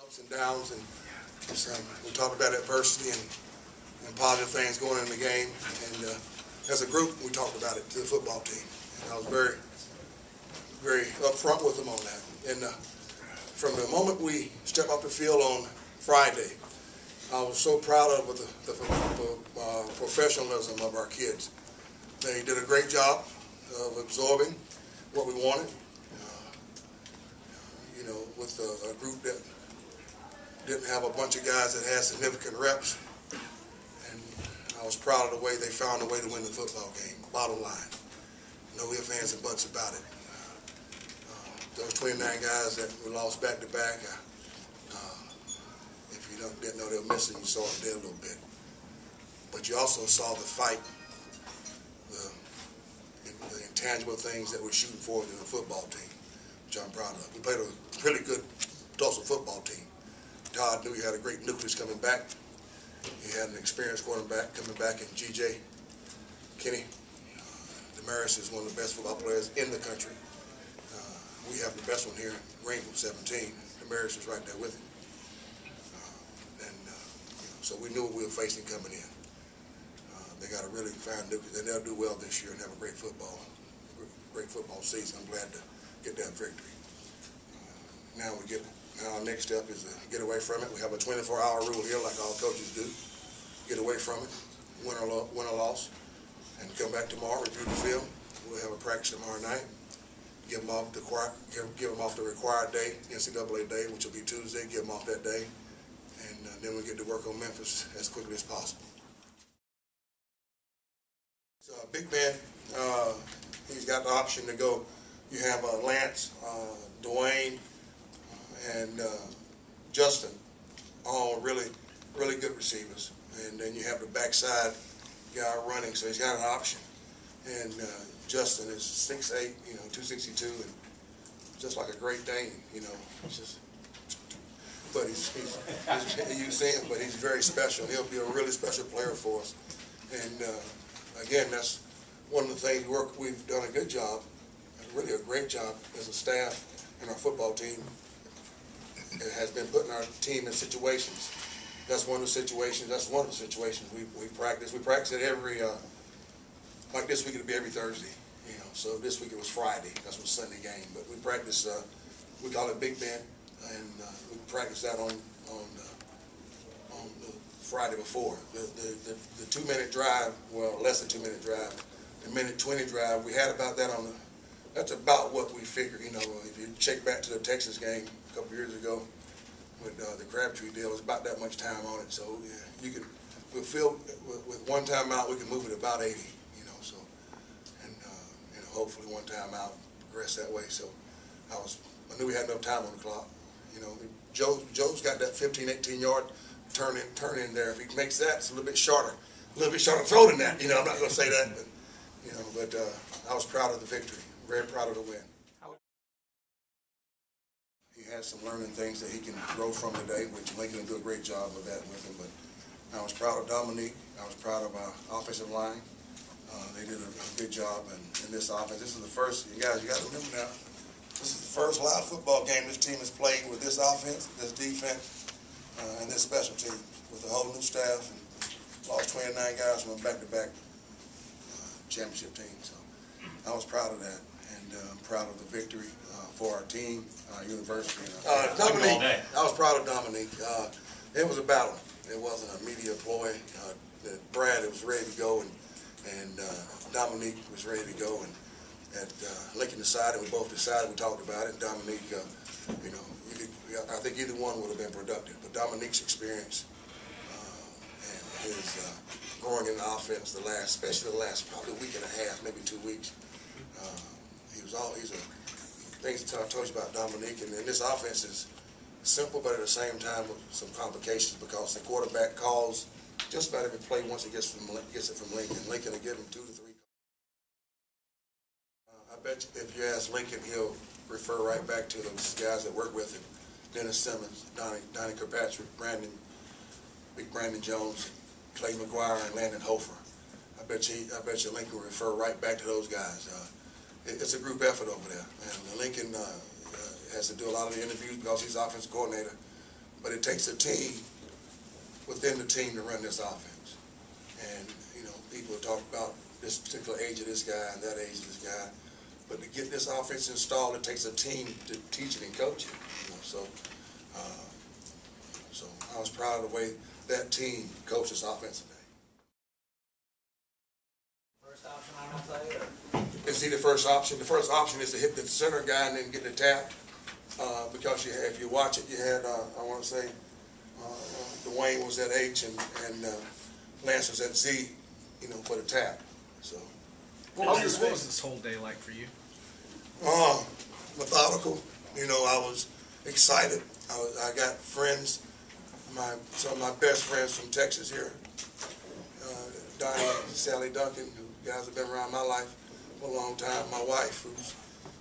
Ups and downs, and we talked about adversity and positive things going in the game. And as a group, we talked about it to the football team. And I was very, very upfront with them on that. And from the moment we stepped off the field on Friday, I was so proud of the professionalism of our kids. They did a great job of absorbing what we wanted. With a group that didn't have a bunch of guys that had significant reps. And I was proud of the way they found a way to win the football game, bottom line. No ifs, ands, and buts about it. Those 29 guys that we lost back-to-back, if you didn't know they were missing, you saw it there a little bit. But you also saw the fight, the intangible things that we're shooting for in the football team, which I'm proud of. We played a really good Tulsa football team. Todd knew he had a great nucleus coming back. He had an experienced quarterback coming back in G.J. Kenny. Damaris is one of the best football players in the country. We have the best one here in Greenville, 17. Damaris is right there with him. So we knew what we were facing coming in. They got a really fine nucleus, and they'll do well this year and have a great football season. I'm glad to get that victory. Now our next step is to get away from it. We have a 24-hour rule here, like all coaches do. Get away from it, win or loss, and come back tomorrow, review the film. We'll have a practice tomorrow night. Give them off the required day, NCAA day, which will be Tuesday. Give them off that day, and then we get to work on Memphis as quickly as possible. So big man, he's got the option to go. You have Lance, Dwayne, and Justin, all really good receivers. And then you have the backside guy running, so he's got an option. And Justin is 6'8", 262, and just like a Great Dane, but you see him, but he's very special. He'll be a really special player for us. And again, that's one of the things we've done a good job, really a great job as a staff and our football team. It has been putting our team in situations. That's one of the situations we practice. We practice it every, like this week it'll be every Thursday, So this week it was Friday. That's what Sunday game. But we practice, we call it Big Ben, and we practice that on the Friday before. The 2-minute drive, well, less than 2-minute drive, the minute 20 drive, we had about that on the, that's about what we figured, if you check back to the Texas game a couple years ago with the Crabtree deal, it was about that much time on it. So yeah, we'll feel with one time out, we can move it about 80, so, and hopefully one time out, progress that way. So I knew we had enough time on the clock. Joe's got that 15, 18-yard turn in there. If he makes that, it's a little bit shorter throw than that. I'm not going to say that, but I was proud of the victory. Very proud of the win. He has some learning things that he can grow from today, which Lincoln will do a great job of that with him. But I was proud of Dominique. I was proud of our offensive line. They did a good job in this offense. This is the first, you guys, you got to remember now, this is the first live football game this team has played with this offense, this defense, and this special team with a whole new staff. And lost 29 guys from a back-to-back championship team. So I was proud of that. And proud of the victory for our team, our university. Dominique, I was proud of Dominique. It was a battle. It wasn't a media ploy. Brad was ready to go, and Dominique was ready to go. And at Lincoln decided, we both decided, we talked about it. Dominique, I think either one would have been productive. But Dominique's experience and his growing in the offense, especially the last probably week and a half, maybe 2 weeks. Things I told you about Dominique, and this offense is simple, but at the same time with some complications because the quarterback calls just about every play once he gets it from Lincoln. Lincoln will give him 2 to 3. I bet you if you ask Lincoln, he'll refer right back to those guys that work with him: Dennis Simmons, Donnie Kirkpatrick, Big Brandon Jones, Clay McGuire, and Landon Hofer. I bet you Lincoln will refer right back to those guys. It's a group effort over there, and Lincoln has to do a lot of the interviews because he's offensive coordinator. but it takes a team within the team to run this offense. And, you know, people talk about this particular age of this guy and that age of this guy, but to get this offense installed, it takes a team to teach it and coach it. You know, so I was proud of the way that team coached this offense today. First option on that play, or? Is he the first option? The first option is to hit the center guy and then get the tap. Because if you watch it, you had, I want to say, Dwayne was at H and Lance was at Z, you know, for the tap. So. What was this whole day like for you? Methodical. You know, I was excited. I got friends, some of my best friends from Texas here. Donnie and Sally Duncan, who guys have been around my life for a long time. My wife, who's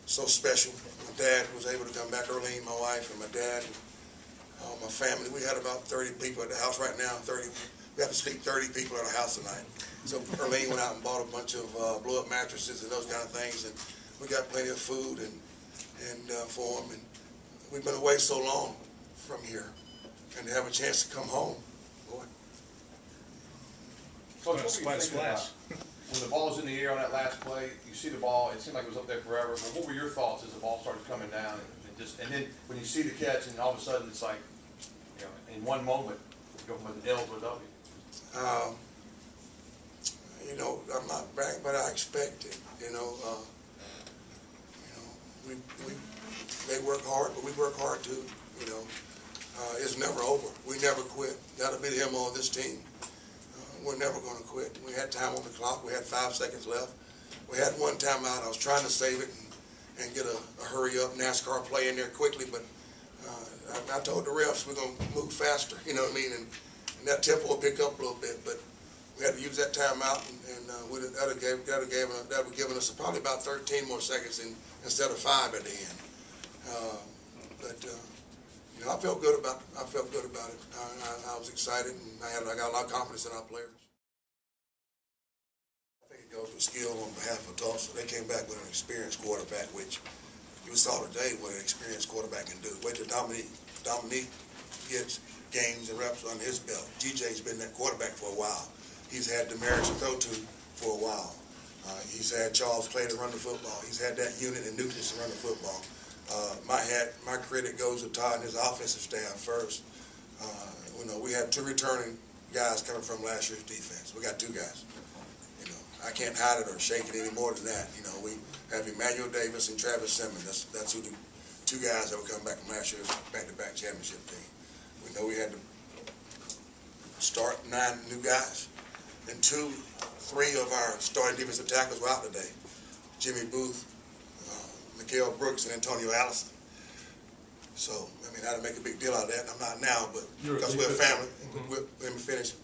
so special. My dad was able to come back early, my wife and my dad, and my family. We had about 30 people at the house right now. We have to sleep 30 people at our house tonight. So Earlene went out and bought a bunch of blow-up mattresses and those kind of things, and we got plenty of food and for them. And we've been away so long from here, and to have a chance to come home, boy. Coach, what were you thinking about when the ball's in the air on that last play? You see the ball; it seemed like it was up there forever. But what were your thoughts as the ball started coming down, and then when you see the catch, and all of a sudden it's like, you know, in one moment, you go from an L to a W. You know, I'm not bragging, but I expect it. You know, they work hard, but we work hard too. You know, it's never over. We never quit. That'll be the MO of this team. We're never going to quit. We had time on the clock. We had 5 seconds left. We had one timeout. I was trying to save it and get a hurry-up NASCAR play in there quickly, but I told the refs we're going to move faster, you know what I mean, and that tempo will pick up a little bit, but we had to use that timeout, and that would given us probably about 13 more seconds instead of 5 at the end. You know, I felt good about it. I was excited, and I got a lot of confidence in our players. I think it goes with skill on behalf of Tulsa. They came back with an experienced quarterback, which you saw today what an experienced quarterback can do. Wait till Dominique gets games and reps on his belt. GJ's been that quarterback for a while. He's had Demarius to throw to for a while. He's had Charles Clay to run the football. He's had that unit in Nucleus to run the football. My credit goes to Todd and his offensive staff first. You know, we had 2 returning guys coming from last year's defense. We got 2 guys. You know, I can't hide it or shake it any more than that. You know, we have Emmanuel Davis and Travis Simmons. That's who the 2 guys that were coming back from last year's back-to-back championship team. We know we had to start 9 new guys, and 3 of our starting defensive tackles were out today. Jimmy Booth, Mikael Brooks, and Antonio Allison. So, I mean, I didn't make a big deal out of that, and I'm not now, but because we're a family,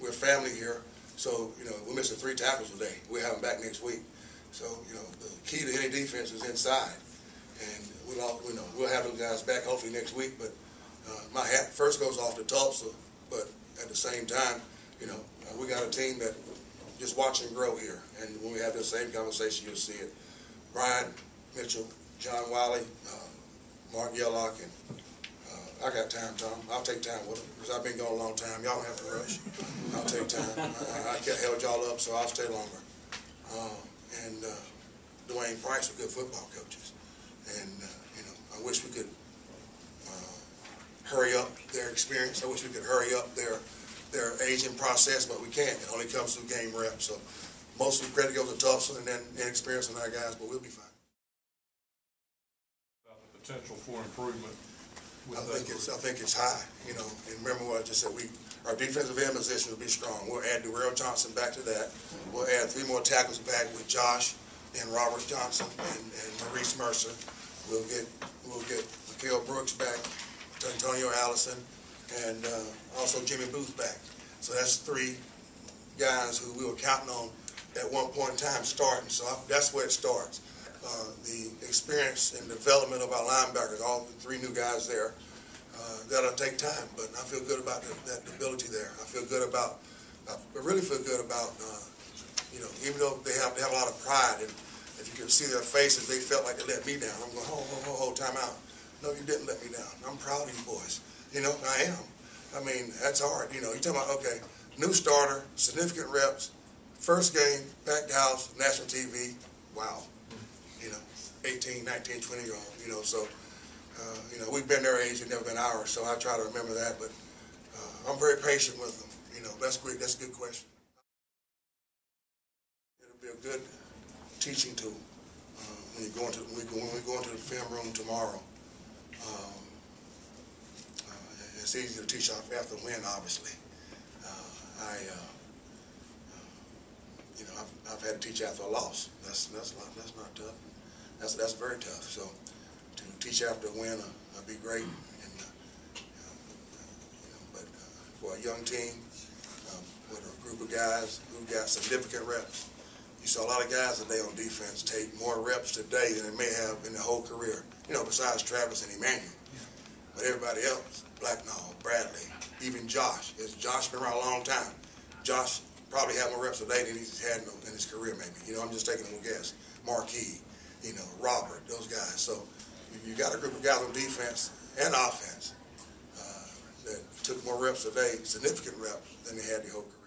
we're family here, so, you know, we're missing 3 tackles today. We'll have them back next week. So, you know, the key to any defense is inside, and we'll have those guys back hopefully next week, but my hat first goes off to Tulsa, but at the same time, you know, we got a team that just watch and grow here, and when we have the same conversation, you'll see it. Brian Mitchell, John Wiley, Mark Yellock, and I got time, Tom. I'll take time with them because I've been gone a long time. Y'all don't have to rush. I'll take time. I held y'all up, so I'll stay longer. And Dwayne Price are good football coaches, and you know, I wish we could hurry up their experience. I wish we could hurry up their aging process, but we can't. It only comes through game reps. So most of the credit goes to Tulsa and then inexperience on our guys, but we'll be fine. About the potential for improvement. I think it's high, you know, and remember what I just said, our defensive end position will be strong. We'll add Darrell Johnson back to that. We'll add 3 more tackles back with Josh and Robert Johnson and Maurice Mercer. We'll get Mikael Brooks back, Antonio Allison, and also Jimmy Booth back. So that's 3 guys who we were counting on at one point in time starting. So that's where it starts. The experience and development of our linebackers, all the 3 new guys there, that'll take time, but I feel good about that ability there. I really feel good about, you know, even though they have a lot of pride, and if you can see their faces, they felt like they let me down. I'm going, hold time out. No, you didn't let me down. I'm proud of you boys. You know, I am. I mean, that's hard. You know, you're talking about, okay, new starter, significant reps, first game, packed house, national TV, wow. You know, 18, 19, 20-year-old, you know, so, you know, we've been their age, we've never been ours, so I try to remember that, but I'm very patient with them. You know, that's great. That's a good question. It'll be a good teaching tool when we go into the film room tomorrow. It's easy to teach after a win, obviously. You know, I've had to teach after a loss. That's not tough. That's very tough. So to teach after a win would be great. And you know, but for a young team with a group of guys who got significant reps, you saw a lot of guys today on defense take more reps today than they may have in their whole career. You know, besides Travis and Emmanuel. But everybody else, Blacknall, Bradley, even Josh. Josh been around a long time. Josh probably had more reps today than he's had in his career, maybe. You know, I'm just taking a guess. Marquis, you know, Robert, those guys. So you got a group of guys on defense and offense that took more reps today, significant reps, than they had their whole career.